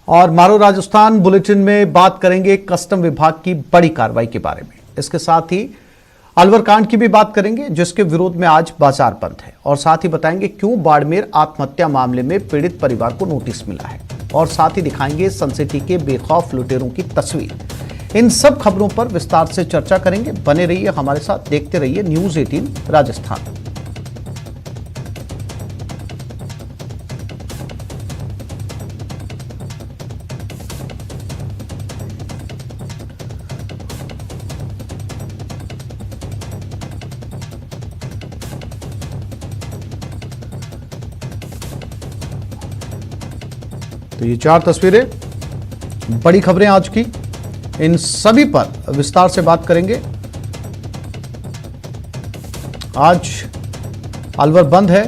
और मारो राजस्थान बुलेटिन में बात करेंगे कस्टम विभाग की बड़ी कार्रवाई के बारे में। इसके साथ ही अलवर कांड की भी बात करेंगे, जिसके विरोध में आज बाजार बंद है। और साथ ही बताएंगे क्यों बाड़मेर आत्महत्या मामले में पीड़ित परिवार को नोटिस मिला है। और साथ ही दिखाएंगे सनसिटी के बेखौफ लुटेरों की तस्वीर। इन सब खबरों पर विस्तार से चर्चा करेंगे। बने रहिए हमारे साथ, देखते रहिए न्यूज 18 राजस्थान। तो ये 4 तस्वीरें, बड़ी खबरें आज की, इन सभी पर विस्तार से बात करेंगे। आज अलवर बंद है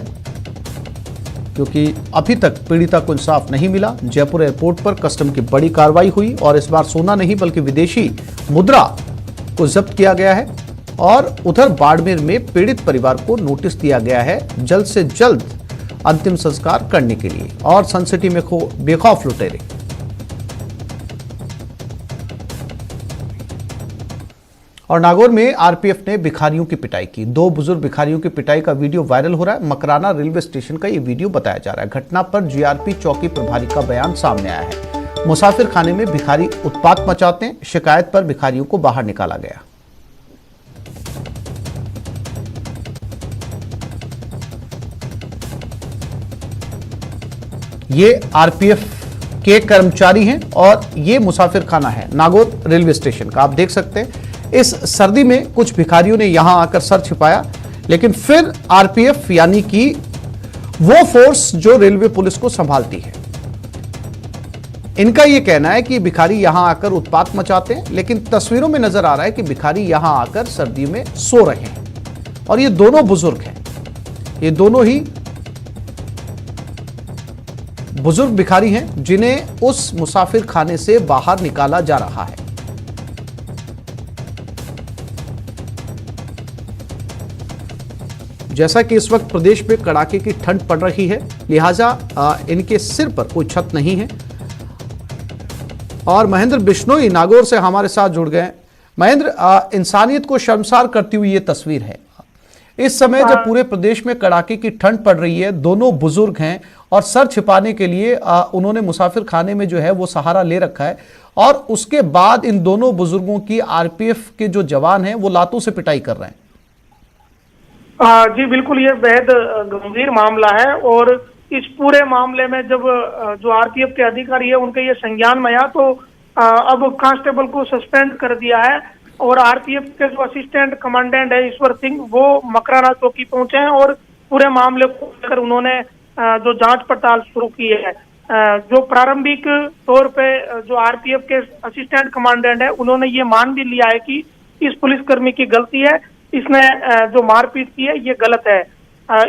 क्योंकि अभी तक पीड़िता को इंसाफ नहीं मिला। जयपुर एयरपोर्ट पर कस्टम की बड़ी कार्रवाई हुई और इस बार सोना नहीं बल्कि विदेशी मुद्रा को जब्त किया गया है। और उधर बाड़मेर में पीड़ित परिवार को नोटिस दिया गया है जल्द से जल्द अंतिम संस्कार करने के लिए। और सनसिटी में बेखौफ लुटेरे। और नागौर में आरपीएफ ने भिखारियों की पिटाई की। 2 बुजुर्ग भिखारियों की पिटाई का वीडियो वायरल हो रहा है। मकराना रेलवे स्टेशन का ये वीडियो बताया जा रहा है। घटना पर जीआरपी चौकी प्रभारी का बयान सामने आया है। मुसाफिर खाने में भिखारी उत्पात मचाते हैं। शिकायत पर भिखारियों को बाहर निकाला गया। ये आरपीएफ के कर्मचारी हैं और ये मुसाफिर खाना है नागौर रेलवे स्टेशन का। आप देख सकते हैं इस सर्दी में कुछ भिखारियों ने यहां आकर सर छिपाया, लेकिन फिर आरपीएफ यानी कि वो फोर्स जो रेलवे पुलिस को संभालती है, इनका यह कहना है कि भिखारी यहां आकर उत्पात मचाते हैं। लेकिन तस्वीरों में नजर आ रहा है कि भिखारी यहां आकर सर्दी में सो रहे हैं। और ये दोनों बुजुर्ग हैं, ये दोनों ही बुजुर्ग भिखारी हैं जिन्हें उस मुसाफिर खाने से बाहर निकाला जा रहा है। जैसा कि इस वक्त प्रदेश में कड़ाके की ठंड पड़ रही है, लिहाजा इनके सिर पर कोई छत नहीं है। और महेंद्र बिश्नोई नागौर से हमारे साथ जुड़ गए। महेंद्र, इंसानियत को शर्मसार करती हुई ये तस्वीर है। इस समय जब पूरे प्रदेश में कड़ाके की ठंड पड़ रही है, दोनों बुजुर्ग हैं और सर छिपाने के लिए उन्होंने मुसाफिर खाने में जो है वो सहारा ले रखा है। और उसके बाद इन दोनों बुजुर्गों की आरपीएफ के जो जवान हैं वो लातों से पिटाई कर रहे हैं। जी बिल्कुल, ये बेहद गंभीर मामला है। और इस पूरे मामले में जब जो आरपीएफ के अधिकारी है उनके ये संज्ञान में आया तो अब कांस्टेबल को सस्पेंड कर दिया है। और आरपीएफ के जो असिस्टेंट कमांडेंट है ईश्वर सिंह, वो मकराना चौकी पहुंचे हैं और पूरे मामले को लेकर उन्होंने जो जांच पड़ताल शुरू की है। जो प्रारंभिक तौर पे जो आरपीएफ के असिस्टेंट कमांडेंट है उन्होंने ये मान भी लिया है कि इस पुलिसकर्मी की गलती है, इसने जो मारपीट की है ये गलत है।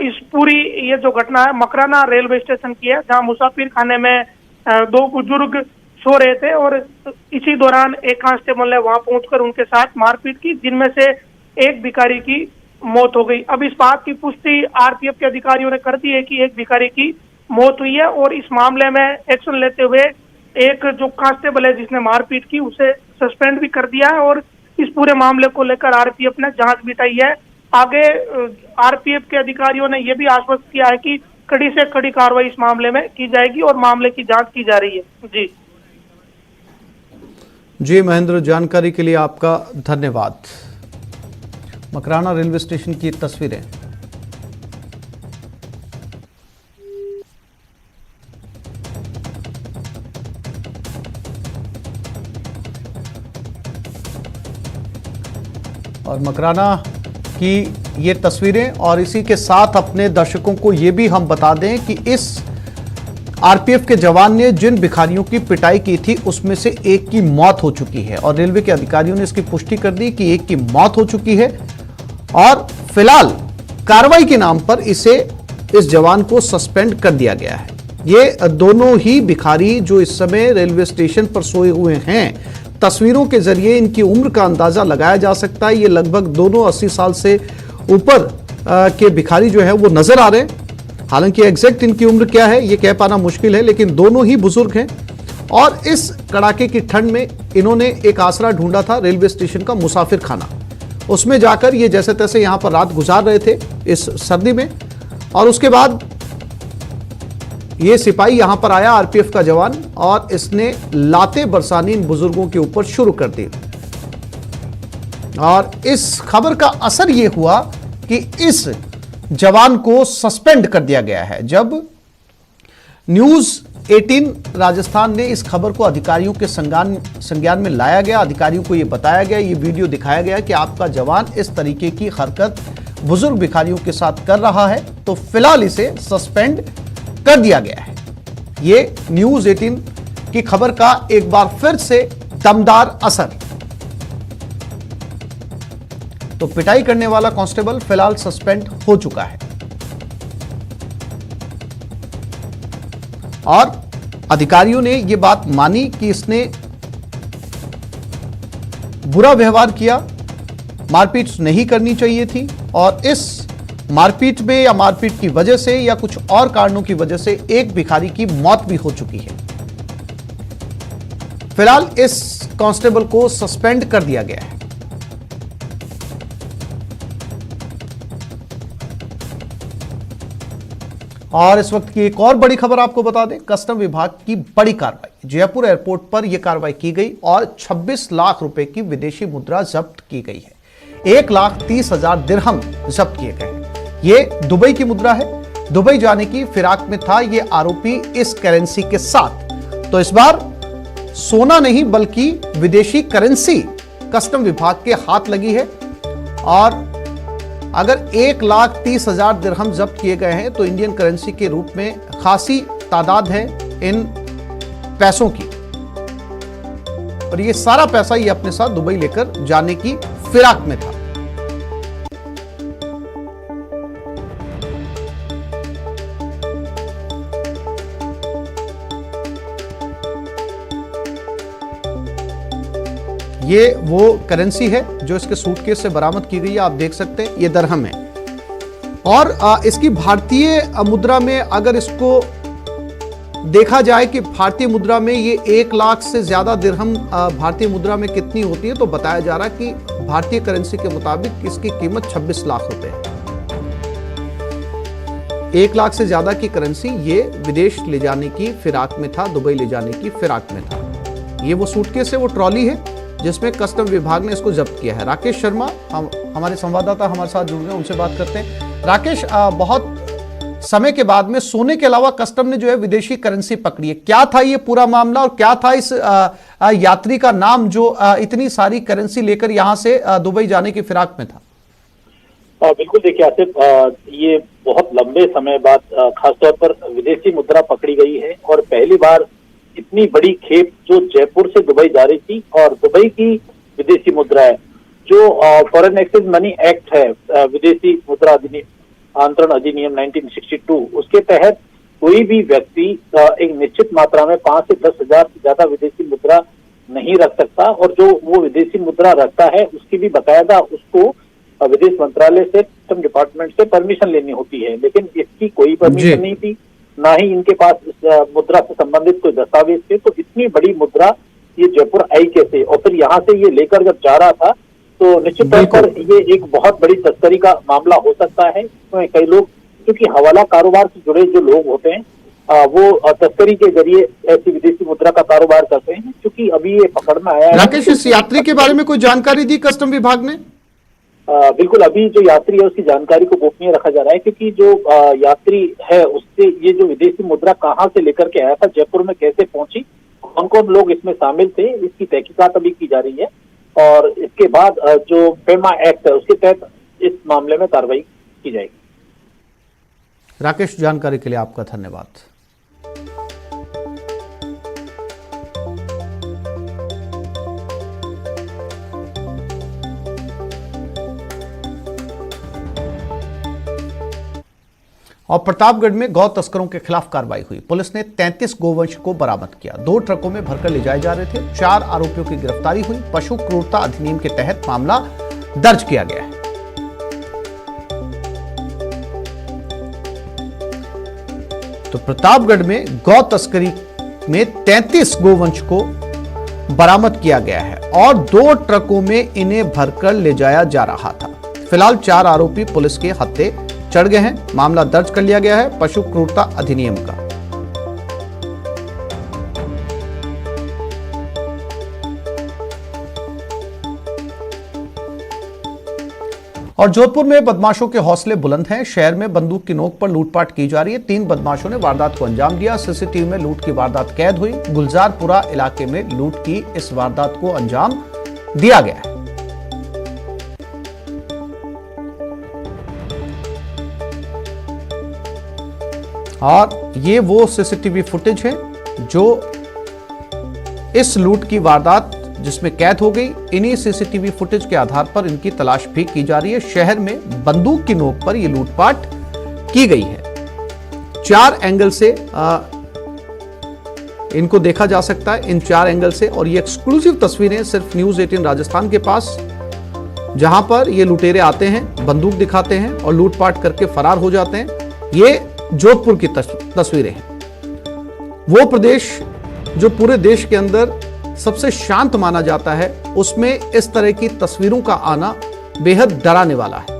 इस पूरी ये जो घटना है मकराना रेलवे स्टेशन की है, जहां मुसाफिर खाने में 2 बुजुर्ग सो रहे थे और इसी दौरान एक कांस्टेबल ने वहां पहुंचकर उनके साथ मारपीट की, जिनमें से एक भिखारी की मौत हो गई। अब इस बात की पुष्टि आरपीएफ के अधिकारियों ने कर दी है कि एक भिखारी की मौत हुई है। और इस मामले में एक्शन लेते हुए एक जो कांस्टेबल है जिसने मारपीट की उसे सस्पेंड भी कर दिया है। और इस पूरे मामले को लेकर आरपीएफ ने जांच बिठाई है। आगे आरपीएफ के अधिकारियों ने यह भी आश्वस्त किया है कि कड़ी से कड़ी कार्रवाई इस मामले में की जाएगी और मामले की जांच की जा रही है। जी महेंद्र, जानकारी के लिए आपका धन्यवाद। मकराना रेलवे स्टेशन की तस्वीरें। और मकराना की ये तस्वीरें, और इसी के साथ अपने दर्शकों को ये भी हम बता दें कि इस आरपीएफ के जवान ने जिन भिखारियों की पिटाई की थी उसमें से एक की मौत हो चुकी है। और रेलवे के अधिकारियों ने इसकी पुष्टि कर दी कि एक की मौत हो चुकी है। और फिलहाल कार्रवाई के नाम पर इस जवान को सस्पेंड कर दिया गया है। ये दोनों ही भिखारी जो इस समय रेलवे स्टेशन पर सोए हुए हैं, तस्वीरों के जरिए इनकी उम्र का अंदाजा लगाया जा सकता है। ये लगभग दोनों 80 साल से ऊपर के भिखारी जो है वो नजर आ रहे हैं। हालांकि एग्जैक्ट इनकी उम्र क्या है ये कह पाना मुश्किल है, लेकिन दोनों ही बुजुर्ग हैं और इस कड़ाके की ठंड में इन्होंने एक आसरा ढूंढा था रेलवे स्टेशन का मुसाफिर खाना। उसमें जाकर ये जैसे तैसे यहां पर रात गुजार रहे थे इस सर्दी में, और उसके बाद ये सिपाही यहां पर आया, आरपीएफ का जवान, और इसने लाते बरसानी इन बुजुर्गों के ऊपर शुरू कर दी। और इस खबर का असर यह हुआ कि इस जवान को सस्पेंड कर दिया गया है। जब न्यूज 18 राजस्थान ने इस खबर को अधिकारियों के संज्ञान में लाया गया, अधिकारियों को यह बताया गया, ये वीडियो दिखाया गया कि आपका जवान इस तरीके की हरकत बुजुर्ग भिखारियों के साथ कर रहा है, तो फिलहाल इसे सस्पेंड कर दिया गया है। ये न्यूज 18 की खबर का एक बार फिर से दमदार असर। तो पिटाई करने वाला कांस्टेबल फिलहाल सस्पेंड हो चुका है और अधिकारियों ने यह बात मानी कि इसने बुरा व्यवहार किया, मारपीट नहीं करनी चाहिए थी, और इस मारपीट में या मारपीट की वजह से या कुछ और कारणों की वजह से एक भिखारी की मौत भी हो चुकी है। फिलहाल इस कांस्टेबल को सस्पेंड कर दिया गया है। और इस वक्त की एक और बड़ी खबर आपको बता दें, कस्टम विभाग की बड़ी कार्रवाई। जयपुर एयरपोर्ट पर यह कार्रवाई की गई और 26 लाख रुपए की विदेशी मुद्रा जब्त की गई है। 1,30,000 दिरहम जब्त किए गए हैं। यह दुबई की मुद्रा है। दुबई जाने की फिराक में था यह आरोपी इस करेंसी के साथ। तो इस बार सोना नहीं बल्कि विदेशी करेंसी कस्टम विभाग के हाथ लगी है। और अगर 1,30,000 दिरहम जब्त किए गए हैं तो इंडियन करेंसी के रूप में खासी तादाद है इन पैसों की, और ये सारा पैसा ये अपने साथ दुबई लेकर जाने की फिराक में था। ये वो करेंसी है जो इसके सूटकेस से बरामद की गई है। आप देख सकते हैं ये दिरहम है, और इसकी भारतीय मुद्रा में अगर इसको देखा जाए कि भारतीय मुद्रा में ये 1 लाख से ज्यादा दिरहम भारतीय मुद्रा में कितनी होती है, तो बताया जा रहा है कि भारतीय करेंसी के मुताबिक इसकी कीमत 26 लाख रुपए है। 1 लाख से ज्यादा की करेंसी ये विदेश ले जाने की फिराक में था, दुबई ले जाने की फिराक में था। ये वो सूटकेस है, वो ट्रॉली है जिसमें कस्टम विभाग ने इसको जब्त किया है। राकेश शर्मा हमारे संवाददाता हमारे साथ जुड़ गए, उनसे बात करते हैं। राकेश, बहुत समय के बाद में सोने के अलावा कस्टम ने जो है विदेशी करेंसी पकड़ी है, क्या था ये पूरा मामला और क्या था इस यात्री का नाम जो इतनी सारी करेंसी लेकर यहां से दुबई जाने की फिराक में था? बिल्कुल, देखिए आसिफ, ये बहुत लंबे समय बाद खासतौर पर विदेशी मुद्रा पकड़ी गई है, और पहली बार इतनी बड़ी खेप जो जयपुर से दुबई जा रही थी, और दुबई की विदेशी मुद्रा है जो फॉरेन एक्सचेंज मनी एक्ट है, विदेशी मुद्रा आंतरण अधिनियम 1962, उसके तहत कोई भी व्यक्ति एक निश्चित मात्रा में 5 से 10 हजार से ज्यादा विदेशी मुद्रा नहीं रख सकता, और जो वो विदेशी मुद्रा रखता है उसकी भी बाकायदा उसको विदेश मंत्रालय से, कस्टम डिपार्टमेंट से परमिशन लेनी होती है। लेकिन इसकी कोई परमिशन नहीं थी, ना ही इनके पास इस मुद्रा से संबंधित कोई दस्तावेज थे। तो इतनी बड़ी मुद्रा ये जयपुर आई कैसे, और फिर यहाँ से ये लेकर जब जा रहा था, तो निश्चित तौर पर ये एक बहुत बड़ी तस्करी का मामला हो सकता है। तो कई लोग, क्योंकि हवाला कारोबार से जुड़े जो लोग होते हैं वो तस्करी के जरिए ऐसी विदेशी मुद्रा का कारोबार करते हैं। क्योंकि अभी ये पकड़ में आया है। राकेश, इस यात्री के बारे में कोई जानकारी दी कस्टम विभाग ने? बिल्कुल, अभी जो यात्री है उसकी जानकारी को गोपनीय रखा जा रहा है, क्योंकि जो यात्री है उससे ये जो विदेशी मुद्रा कहाँ से लेकर के आया था, जयपुर में कैसे पहुंची, कौन कौन लोग इसमें शामिल थे, इसकी तहकीकात अभी की जा रही है। और इसके बाद जो पेमा एक्ट है उसके तहत इस मामले में कार्रवाई की जाएगी। राकेश, जानकारी के लिए आपका धन्यवाद। और प्रतापगढ़ में गौ तस्करों के खिलाफ कार्रवाई हुई। पुलिस ने 33 गोवंश को बरामद किया। 2 ट्रकों में भरकर ले जाए जा रहे थे। 4 आरोपियों की गिरफ्तारी हुई। पशु क्रूरता अधिनियम के तहत मामला दर्ज किया गया है। तो प्रतापगढ़ में गौ तस्करी में 33 गोवंश को बरामद किया गया है और 2 ट्रकों में इन्हें भरकर ले जाया जा रहा था। फिलहाल 4 आरोपी पुलिस के हत्थे चढ़ गए हैं। मामला दर्ज कर लिया गया है पशु क्रूरता अधिनियम का। और जोधपुर में बदमाशों के हौसले बुलंद हैं। शहर में बंदूक की नोक पर लूटपाट की जा रही है। 3 बदमाशों ने वारदात को अंजाम दिया। सीसीटीवी में लूट की वारदात कैद हुई। गुलजारपुरा इलाके में लूट की इस वारदात को अंजाम दिया गया है। और ये वो सीसीटीवी फुटेज है जो इस लूट की वारदात जिसमें कैद हो गई। इन्हीं सीसीटीवी फुटेज के आधार पर इनकी तलाश भी की जा रही है। शहर में बंदूक की नोक पर यह लूटपाट की गई है। 4 एंगल से इनको देखा जा सकता है, इन 4 एंगल से। और ये एक्सक्लूसिव तस्वीरें सिर्फ न्यूज़ 18 राजस्थान के पास, जहां पर ये लुटेरे आते हैं, बंदूक दिखाते हैं और लूटपाट करके फरार हो जाते हैं। ये जोधपुर की तस्वीरें हैं। वो प्रदेश जो पूरे देश के अंदर सबसे शांत माना जाता है, उसमें इस तरह की तस्वीरों का आना बेहद डराने वाला है।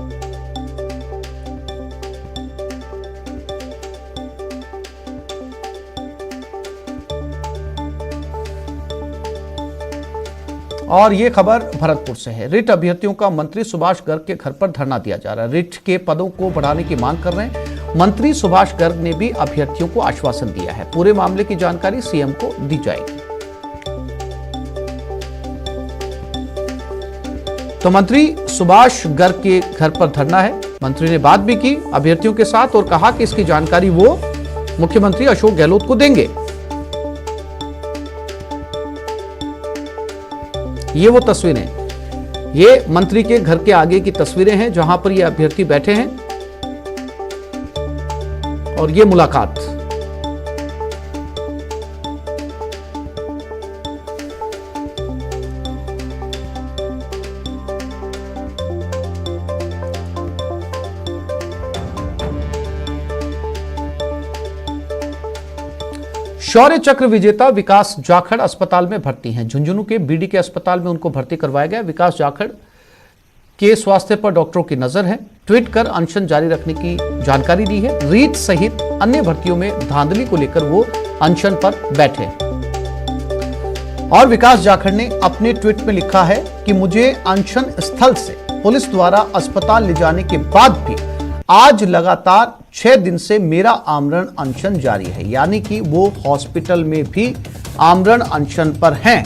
और ये खबर भरतपुर से है। रिट अभ्यर्थियों का मंत्री सुभाष गर्ग के घर पर धरना दिया जा रहा है। रिट के पदों को बढ़ाने की मांग कर रहे हैं। मंत्री सुभाष गर्ग ने भी अभ्यर्थियों को आश्वासन दिया है। पूरे मामले की जानकारी सीएम को दी जाएगी। तो मंत्री सुभाष गर्ग के घर पर धरना है। मंत्री ने बात भी की अभ्यर्थियों के साथ और कहा कि इसकी जानकारी वो मुख्यमंत्री अशोक गहलोत को देंगे। ये वो तस्वीरें, ये मंत्री के घर के आगे की तस्वीरें हैं जहां पर ये अभ्यर्थी बैठे हैं और ये मुलाकात। शौर्य चक्र विजेता विकास जाखड़ अस्पताल में भर्ती हैं। झुंझुनू के बीडी के अस्पताल में उनको भर्ती करवाया गया। विकास जाखड़ के स्वास्थ्य पर डॉक्टरों की नजर है। ट्वीट कर अनशन जारी रखने की जानकारी दी है। रीट सहित अन्य भर्तियों में धांधली को लेकर वो अनशन पर बैठे हैं। और विकास जाखड़ ने अपने ट्वीट में लिखा है कि मुझे अनशन स्थल से पुलिस द्वारा अस्पताल ले जाने के बाद भी आज लगातार 6 दिन से मेरा आमरण अनशन जारी है। यानी कि वो हॉस्पिटल में भी आमरण अनशन पर हैं।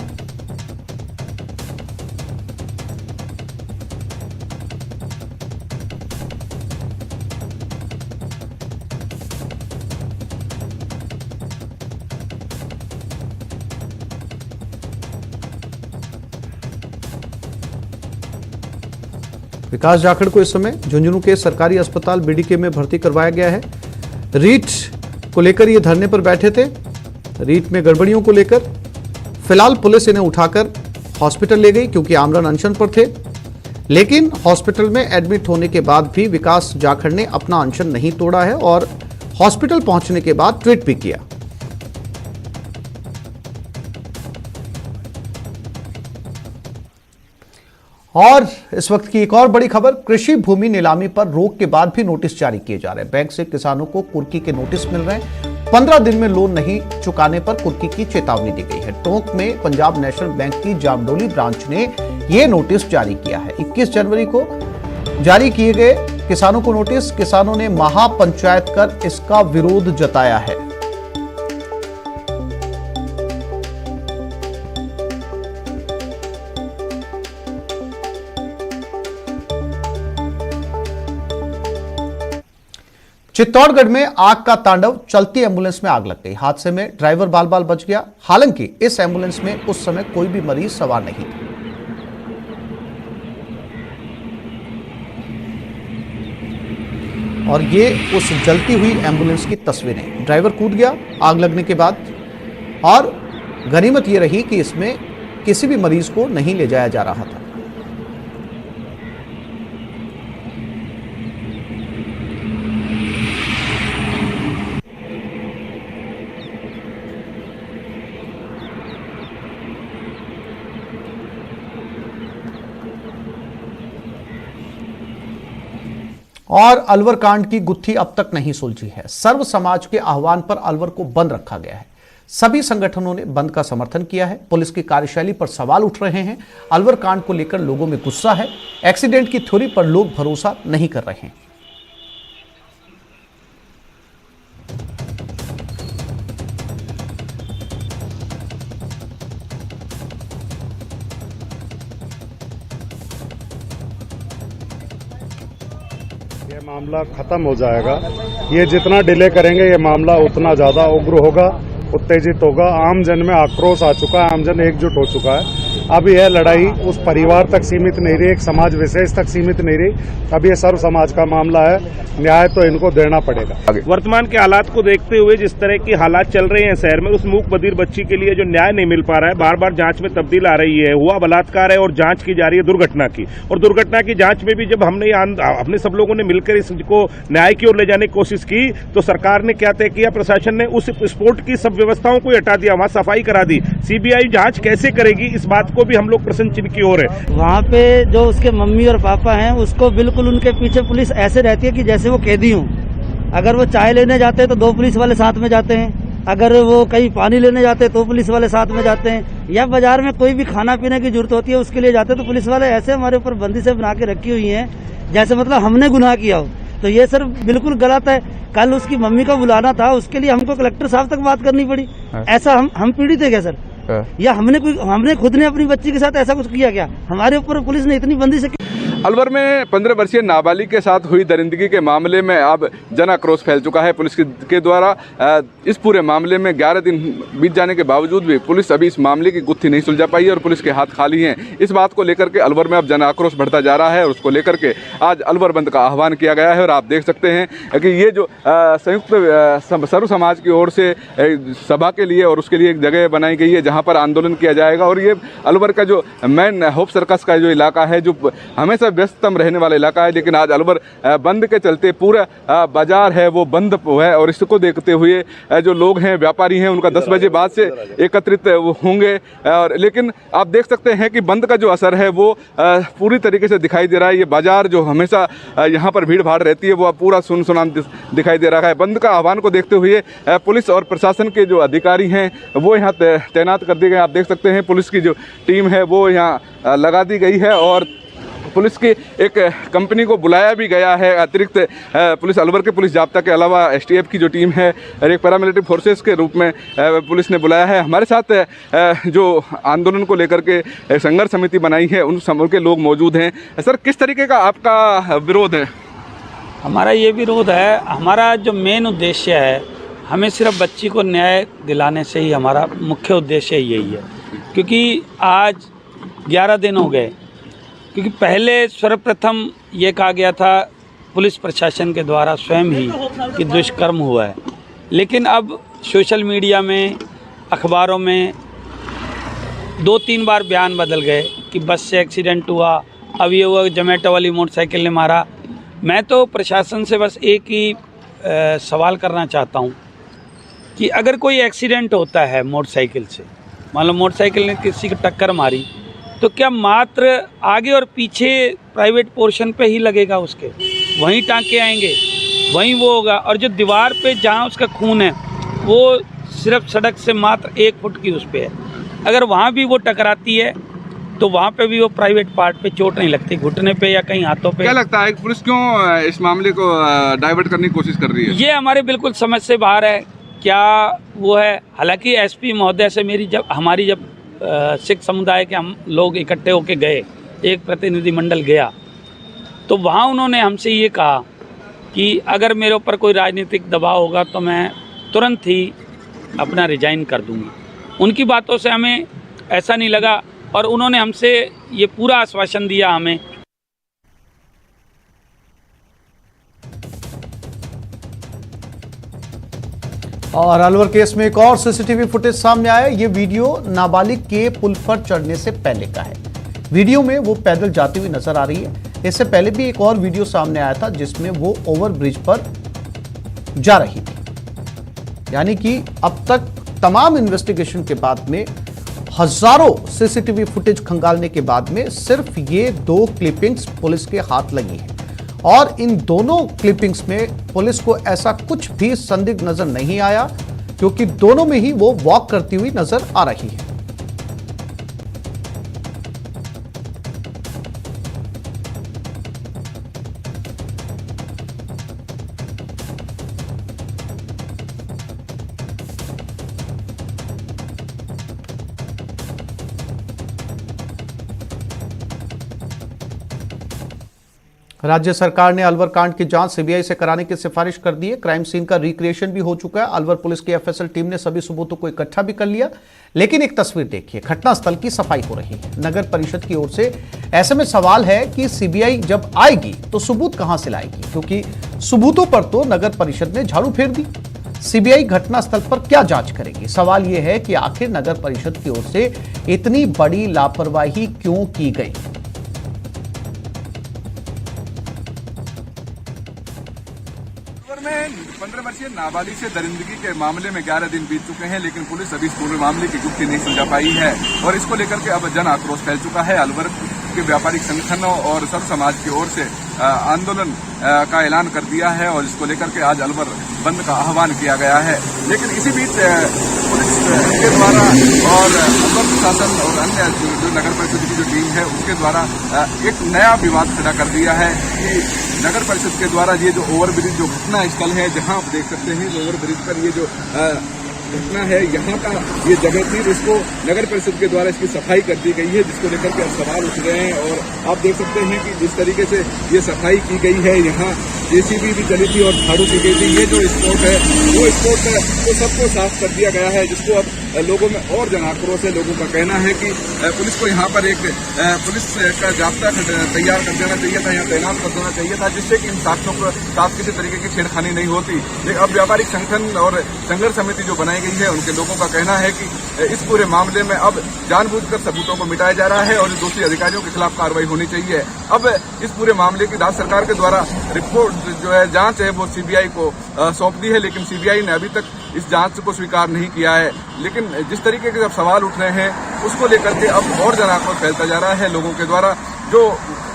विकास जाखड़ को इस समय झुंझुनू के सरकारी अस्पताल बीडीके में भर्ती करवाया गया है। रीट को लेकर ये धरने पर बैठे थे। रीट में गड़बड़ियों को लेकर फिलहाल पुलिस इन्हें उठाकर हॉस्पिटल ले गई क्योंकि आमरण अनशन पर थे। लेकिन हॉस्पिटल में एडमिट होने के बाद भी विकास जाखड़ ने अपना अनशन नहीं तोड़ा है और हॉस्पिटल पहुंचने के बाद ट्वीट भी किया। और इस वक्त की एक और बड़ी खबर, कृषि भूमि नीलामी पर रोक के बाद भी नोटिस जारी किए जा रहे हैं। बैंक से किसानों को कुर्की के नोटिस मिल रहे हैं। 15 दिन में लोन नहीं चुकाने पर कुर्की की चेतावनी दी गई है। टोंक में पंजाब नेशनल बैंक की जामडोली ब्रांच ने यह नोटिस जारी किया है। 21 जनवरी को जारी किए गए किसानों को नोटिस, किसानों ने महापंचायत कर इसका विरोध जताया है। चित्तौड़गढ़ में आग का तांडव, चलती एम्बुलेंस में आग लग गई। हादसे में ड्राइवर बाल बाल बच गया। हालांकि इस एम्बुलेंस में उस समय कोई भी मरीज सवार नहीं था। और ये उस जलती हुई एम्बुलेंस की तस्वीरें। ड्राइवर कूद गया आग लगने के बाद। और गनीमत ये रही कि इसमें किसी भी मरीज को नहीं ले जाया जा रहा था। और अलवर कांड की गुत्थी अब तक नहीं सुलझी है। सर्व समाज के आह्वान पर अलवर को बंद रखा गया है। सभी संगठनों ने बंद का समर्थन किया है। पुलिस की कार्यशैली पर सवाल उठ रहे हैं। अलवर कांड को लेकर लोगों में गुस्सा है। एक्सीडेंट की थ्योरी पर लोग भरोसा नहीं कर रहे हैं। ये मामला खत्म हो जाएगा। ये जितना डिले करेंगे ये मामला उतना ज्यादा उग्र होगा, उत्तेजित होगा। आम जन में आक्रोश आ चुका है, आम जन एकजुट हो चुका है। अब यह लड़ाई उस परिवार तक सीमित नहीं रही, एक समाज विशेष तक सीमित नहीं रही। अब ये सर्व समाज का मामला है, न्याय तो इनको देना पड़ेगा। वर्तमान के हालात को देखते हुए जिस तरह की हालात चल रहे हैं शहर में, उस मूक बधिर बच्ची के लिए जो न्याय नहीं मिल पा रहा है, बार बार जांच में तब्दील आ रही है, हुआ बलात्कार है और जांच की जा रही है दुर्घटना की। और दुर्घटना की जांच में भी जब हमने सब लोगों ने मिलकर इसको न्याय की ओर ले जाने की कोशिश की, तो सरकार ने क्या तय किया, प्रशासन ने उस स्पोर्ट की सब व्यवस्थाओं को हटा दिया, वहां सफाई करा दी। सीबीआई जांच कैसे करेगी, इस बात को भी हम लोग प्रश्न चिन्ह की ओर है। वहाँ पे जो उसके मम्मी और पापा हैं, उसको बिल्कुल उनके पीछे पुलिस ऐसे रहती है कि जैसे वो कैदी हों। अगर वो चाय लेने जाते हैं तो 2 पुलिस वाले साथ में जाते हैं, अगर वो कहीं पानी लेने जाते हैं तो पुलिस वाले साथ में जाते हैं, या बाजार में कोई भी खाना पीने की जरूरत होती है उसके लिए जाते हैं तो पुलिस वाले ऐसे हमारे ऊपर बंदिशें बना के रखी हुई हैं जैसे मतलब हमने गुनाह किया हो। तो ये सर बिल्कुल गलत है। कल उसकी मम्मी को बुलाना था, उसके लिए हमको कलेक्टर साहब तक बात करनी पड़ी। ऐसा हम पीड़ित है क्या सर? या हमने खुद ने अपनी बच्ची के साथ ऐसा कुछ किया क्या? हमारे ऊपर पुलिस ने इतनी बंदिश अलवर में 15 वर्षीय नाबालिग के साथ हुई दरिंदगी के मामले में अब जन आक्रोश फैल चुका है। पुलिस के द्वारा इस पूरे मामले में 11 दिन बीत जाने के बावजूद भी पुलिस अभी इस मामले की गुत्थी नहीं सुलझा पाई है और पुलिस के हाथ खाली हैं। इस बात को लेकर के अलवर में अब जन आक्रोश बढ़ता जा रहा है और उसको लेकर के आज अलवर बंद का आह्वान किया गया है। और आप देख सकते हैं कि ये जो संयुक्त सर्व समाज की ओर से सभा के लिए और उसके लिए एक जगह बनाई गई है जहाँ पर आंदोलन किया जाएगा। और ये अलवर का जो मेन होप सर्कस का जो इलाका है, जो हमेशा व्यस्ततम रहने वाला इलाका है, लेकिन आज अलवर बंद के चलते पूरा बाजार है वो बंद है। और इसको देखते हुए जो लोग हैं, व्यापारी हैं, उनका 10 बजे बाद से एकत्रित होंगे। और लेकिन आप देख सकते हैं कि बंद का जो असर है वो पूरी तरीके से दिखाई दे रहा है। ये बाजार जो हमेशा यहाँ पर भीड़ भाड़ रहती है वो अब पूरा सुनसान दिखाई दे रहा है। बंद का आह्वान को देखते हुए पुलिस और प्रशासन के जो अधिकारी हैं वो यहाँ तैनात कर दिए गए। आप देख सकते हैं पुलिस की जो टीम है वो यहाँ लगा दी गई है और पुलिस की एक कंपनी को बुलाया भी गया है। अतिरिक्त पुलिस अलवर के पुलिस जाब्ता के अलावा एसटीएफ की जो टीम है और एक पैरामिलिट्री फोर्सेस के रूप में पुलिस ने बुलाया है। हमारे साथ जो आंदोलन को लेकर के संघर्ष समिति बनाई है उन समूह के लोग मौजूद हैं। सर, किस तरीके का आपका विरोध है? हमारा ये विरोध है, हमारा जो मेन उद्देश्य है, हमें सिर्फ बच्ची को न्याय दिलाने से ही हमारा मुख्य उद्देश्य यही है। क्योंकि आज 11 दिन हो गए, क्योंकि पहले सर्वप्रथम ये कहा गया था पुलिस प्रशासन के द्वारा स्वयं ही कि दुष्कर्म हुआ है, लेकिन अब सोशल मीडिया में, अखबारों में 2-3 बार बयान बदल गए कि बस से एक्सीडेंट हुआ, अब ये हुआ जोमेटो वाली मोटरसाइकिल ने मारा। मैं तो प्रशासन से बस एक ही सवाल करना चाहता हूँ कि अगर कोई एक्सीडेंट होता है मोटरसाइकिल से, मान लो मोटरसाइकिल ने किसी को टक्कर मारी, तो क्या मात्र आगे और पीछे प्राइवेट पोर्शन पे ही लगेगा, उसके वहीं टांके आएंगे, वहीं वो होगा। और जो दीवार पे जहाँ उसका खून है वो सिर्फ सड़क से मात्र 1 फुट की उस पे है। अगर वहाँ भी वो टकराती है तो वहाँ पे भी वो प्राइवेट पार्ट पे चोट नहीं लगती, घुटने पे या कहीं हाथों पे। क्या लगता है पुलिस क्यों इस मामले को डाइवर्ट करने की कोशिश कर रही है? ये हमारे बिल्कुल समझ से बाहर है। क्या वो है, हालांकि एसपी महोदय से हमारी जब सिख समुदाय के हम लोग इकट्ठे होके गए, एक प्रतिनिधिमंडल गया, तो वहाँ उन्होंने हमसे ये कहा कि अगर मेरे ऊपर कोई राजनीतिक दबाव होगा तो मैं तुरंत ही अपना रिजाइन कर दूंगी। उनकी बातों से हमें ऐसा नहीं लगा और उन्होंने हमसे ये पूरा आश्वासन दिया हमें। और अलवर केस में एक और सीसीटीवी फुटेज सामने आया। ये वीडियो नाबालिग के पुल पर चढ़ने से पहले का है। वीडियो में वो पैदल जाती हुई नजर आ रही है। इससे पहले भी एक और वीडियो सामने आया था जिसमें वो ओवरब्रिज पर जा रही थी। यानी कि अब तक तमाम इन्वेस्टिगेशन के बाद में, हजारों सीसीटीवी फुटेज खंगालने के बाद में सिर्फ ये 2 क्लिपिंग्स पुलिस के हाथ लगी है और इन दोनों क्लिपिंग्स में पुलिस को ऐसा कुछ भी संदिग्ध नजर नहीं आया, क्योंकि दोनों में ही वो वॉक करती हुई नजर आ रही है। राज्य सरकार ने अलवर कांड की जांच सीबीआई से कराने की सिफारिश कर दी है। क्राइम सीन का रिक्रिएशन भी हो चुका है। अलवर पुलिस की एफएसएल टीम ने सभी सबूतों को इकट्ठा भी कर लिया। लेकिन एक तस्वीर देखिए, घटनास्थल की सफाई हो रही है नगर परिषद की ओर से। ऐसे में सवाल है कि सीबीआई जब आएगी तो सबूत कहां से लाएगी, क्योंकि सबूतों पर तो नगर परिषद ने झाड़ू फेर दी। सीबीआई घटनास्थल पर क्या जांच करेगी? सवाल यह है कि आखिर नगर परिषद की ओर से इतनी बड़ी लापरवाही क्यों की गई। में 15 वर्षीय नाबालिग से दरिंदगी के मामले में 11 दिन बीत चुके हैं, लेकिन पुलिस अभी इस पूरे मामले की गुत्थी नहीं सुलझा पाई है और इसको लेकर के अब जन आक्रोश फैल चुका है। अलवर के व्यापारिक संगठनों और सर्व समाज की ओर से आंदोलन का ऐलान कर दिया है और इसको लेकर के आज अलवर बंद का आह्वान किया गया है। लेकिन इसी बीच पुलिस के द्वारा और अलवर प्रशासन और अन्य जो नगर परिषद की जो टीम है उसके द्वारा एक नया विवाद खड़ा कर दिया है कि नगर परिषद के द्वारा ये जो ओवरब्रिज जो घटना स्थल है, जहां आप देख सकते हैं ओवरब्रिज पर ये जो घटना है, यहाँ का ये जगह थी, इसको नगर परिषद के द्वारा इसकी सफाई कर दी गई है, जिसको लेकर के अब सवाल उठ रहे हैं। और आप देख सकते हैं कि जिस तरीके से ये सफाई की गई है, यहाँ जेसीबी भी चली थी और झाड़ू की गई थी। ये जो स्पॉट है वो स्पॉट तो सबको साफ कर दिया गया है, जिसको अब लोगों में और जन आक्रोश है। लोगों का कहना है कि पुलिस को यहाँ पर एक पुलिस का जाब्ता तैयार कर देना चाहिए था, यहाँ तैनात कर देना चाहिए था, जिससे कि इन साक्ष्यों को साफ किसी तरीके की छेड़खानी नहीं होती। लेकिन अब व्यापारिक संगठन और संघर्ष समिति जो बनाई गई है, उनके लोगों का कहना है कि इस पूरे मामले में अब जानबूझकर सबूतों को मिटाया जा रहा है और दोषी अधिकारियों के खिलाफ कार्रवाई होनी चाहिए। अब इस पूरे मामले की राज्य सरकार के द्वारा रिपोर्ट जो है जांच है वो सीबीआई को सौंप दी है, लेकिन सीबीआई ने अभी तक इस जांच को स्वीकार नहीं किया है। लेकिन जिस तरीके के जब सवाल उठ रहे हैं उसको लेकर के अब और जन आक्रोश फैलता जा रहा है लोगों के द्वारा। जो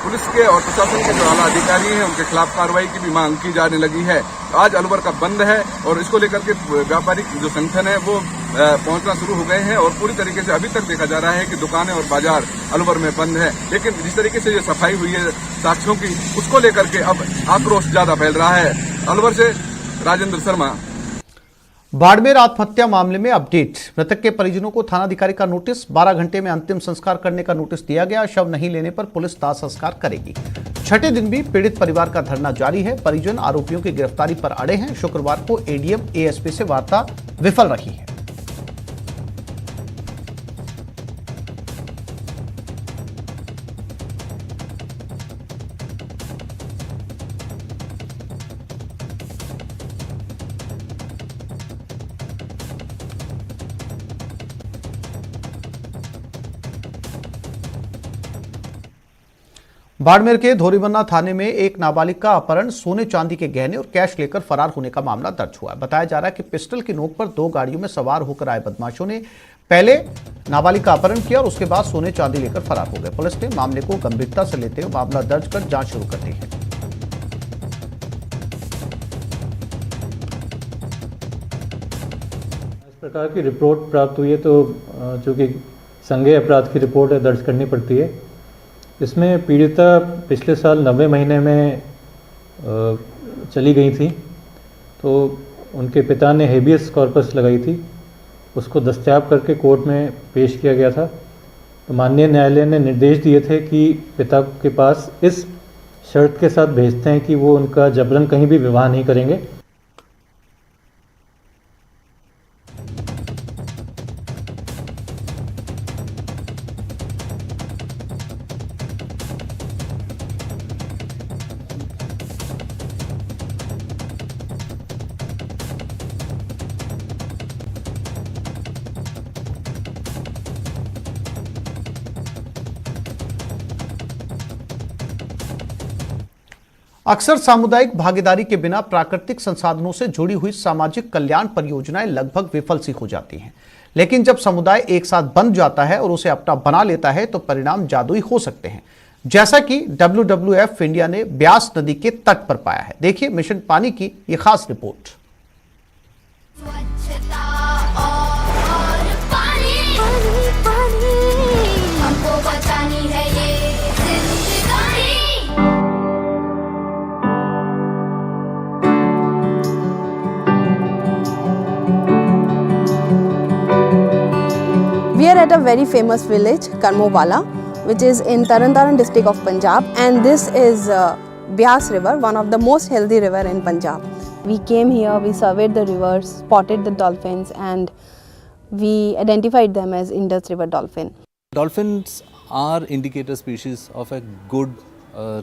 पुलिस के और प्रशासन के जो आला अधिकारी हैं उनके खिलाफ कार्रवाई की भी मांग की जाने लगी है। आज अलवर का बंद है और इसको लेकर के व्यापारिक जो संगठन है वो पहुंचना शुरू हो गए हैं और पूरी तरीके से अभी तक देखा जा रहा है कि दुकानें और बाजार अलवर में बंद है। लेकिन जिस तरीके से ये सफाई हुई है साक्ष्यों की, उसको लेकर के अब आक्रोश ज्यादा फैल रहा है। अलवर से राजेंद्र शर्मा। बाड़मेर आत्महत्या मामले में अपडेट। मृतक के परिजनों को थानाधिकारी का नोटिस, 12 घंटे में अंतिम संस्कार करने का नोटिस दिया गया। शव नहीं लेने पर पुलिस दाह संस्कार करेगी। छठे दिन भी पीड़ित परिवार का धरना जारी है। परिजन आरोपियों की गिरफ्तारी पर अड़े हैं। शुक्रवार को एडीएम एएसपी से वार्ता विफल रही है। बाड़मेर के धोरीबन्ना थाने में एक नाबालिग का अपहरण, सोने चांदी के गहने और कैश लेकर फरार होने का मामला दर्ज हुआ है। बताया जा रहा है कि पिस्टल की नोक पर 2 गाड़ियों में सवार होकर आए बदमाशों ने पहले नाबालिग का अपहरण किया और उसके बाद सोने चांदी लेकर फरार हो गए। पुलिस ने मामले को गंभीरता से लेते हुए मामला दर्ज कर जांच शुरू कर दी है। इस प्रकार की रिपोर्ट प्राप्त हुई है तो जो कि संज्ञेय अपराध की रिपोर्ट है दर्ज करनी पड़ती है। इसमें पीड़िता पिछले साल 90 महीने में चली गई थी, तो उनके पिता ने हेबियस कॉर्पस लगाई थी, उसको दस्तयाब करके कोर्ट में पेश किया गया था। तो माननीय न्यायालय ने निर्देश दिए थे कि पिता के पास इस शर्त के साथ भेजते हैं कि वो उनका जबरन कहीं भी विवाह नहीं करेंगे। अक्सर सामुदायिक भागीदारी के बिना प्राकृतिक संसाधनों से जुड़ी हुई सामाजिक कल्याण परियोजनाएं लगभग विफल सी हो जाती हैं। लेकिन जब समुदाय एक साथ बन जाता है और उसे अपना बना लेता है तो परिणाम जादुई हो सकते हैं। जैसा कि WWF इंडिया ने ब्यास नदी के तट पर पाया है। देखिए मिशन पानी की ये खास रिपोर्ट। स्वच्छता और पानी पानी हमको बचानी है ये जिंदगानी। We are at a very famous village, Karmowala, which is in Tarantaran district of Punjab, and this is Beas River, one of the most healthy river in Punjab. We came here, we surveyed the rivers, spotted the dolphins, and we identified them as Indus River dolphin. Dolphins are indicator species of a good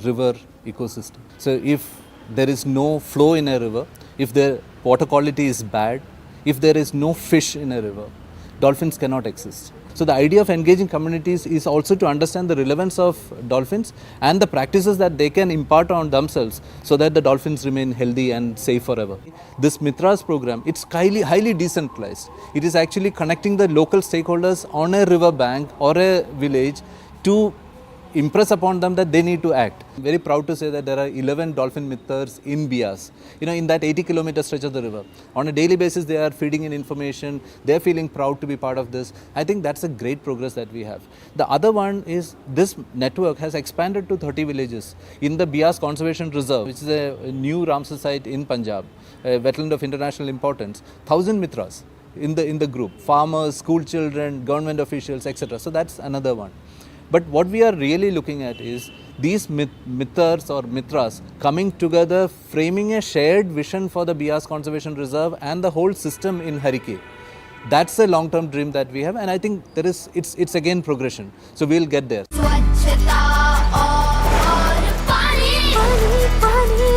river ecosystem. So if there is no flow in a river, if the water quality is bad, if there is no fish in a river, dolphins cannot exist. So the idea of engaging communities is also to understand the relevance of dolphins and the practices that they can impart on themselves so that the dolphins remain healthy and safe forever. This Mitras program, it's highly decentralized. It is actually connecting the local stakeholders on a river bank or a village to impress upon them that they need to act. Very proud to say that there are 11 dolphin Mitars in Beas, in that 80-kilometer stretch of the river. On a daily basis, they are feeding in information. They are feeling proud to be part of this. I think that's a great progress that we have. The other one is this network has expanded to 30 villages in the Beas Conservation Reserve, which is a new Ramsar site in Punjab, a wetland of international importance. 1,000 Mitras in the group, farmers, school children, government officials, etc. So that's another one. But what we are really looking at is these Mitars or Mitras coming together, framing a shared vision for the Beas Conservation Reserve and the whole system in Harike. That's a long-term dream that we have, and I think it's again progression. So we'll get there. स्वच्छता और पानी पानी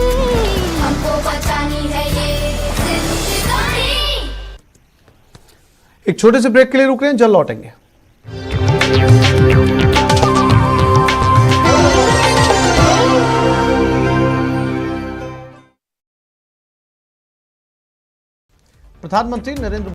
हमको बचानी है ये जिंदगानी। एक छोटे से ब्रेक के लिए रुक रहे हैं, जल्द लौटेंगे। प्रधानमंत्री नरेंद्र